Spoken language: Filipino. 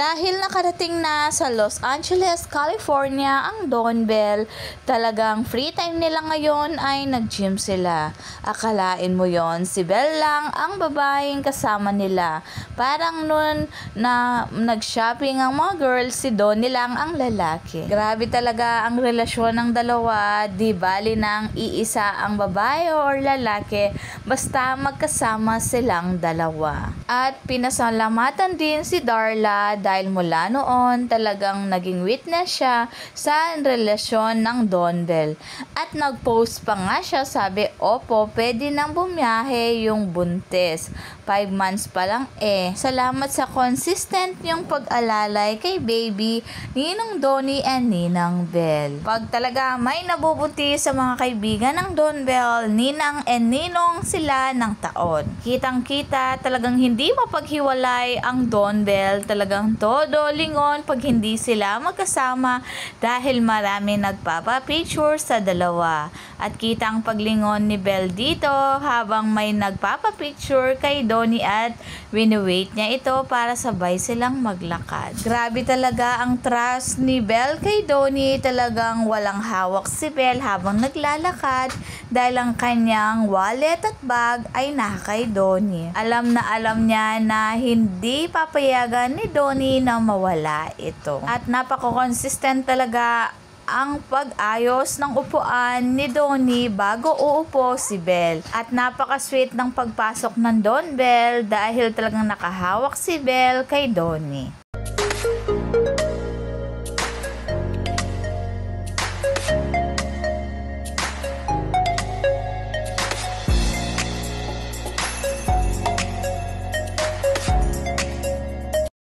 Dahil nakarating na sa Los Angeles, California ang Don Bell, talagang free time nila ngayon ay nag-gym sila. Akalain mo yon, si Bell lang ang babaeng kasama nila. Parang nun na nag-shopping ang mga girls, si Donnie lang ang lalaki. Grabe talaga ang relasyon ng dalawa, di bali nang iisa ang babae or lalaki, basta magkasama silang dalawa. At pinasalamatan din si Darla dahil mula noon talagang naging witness siya sa relasyon ng Don Bell. At nag-post pa nga siya, sabi, opo, pwede nang bumiyahe yung buntis. 5 months pa lang Salamat sa consistent yung pag-alalay kay baby, Ninong Donnie and Ninang Bell. Pag talaga may nabubuntis sa mga kaibigan ng Don Bell, Ninang and Ninong sila ng taon. Kitang-kita talagang hindi mapaghiwalay ang Don Bell, talagang todo lingon pag hindi sila magkasama dahil marami nagpapapicture sa dalawa. At kita ang paglingon ni Bell dito habang may nagpapapicture kay Donnie at wini-wait niya ito para sabay silang maglakad. Grabe talaga ang trust ni Bell kay Donnie, talagang walang hawak si Bell habang naglalakad dahil ang kanyang wallet at bag ay naka kay Donnie. Alam niya na hindi papayagan ni Donnie na mawala ito. At napaka-consistent talaga ang pag-ayos ng upuan ni Donnie bago uupo si Bell. At napaka-sweet ng pagpasok ng Don Bell dahil talagang nakahawak si Bell kay Donnie.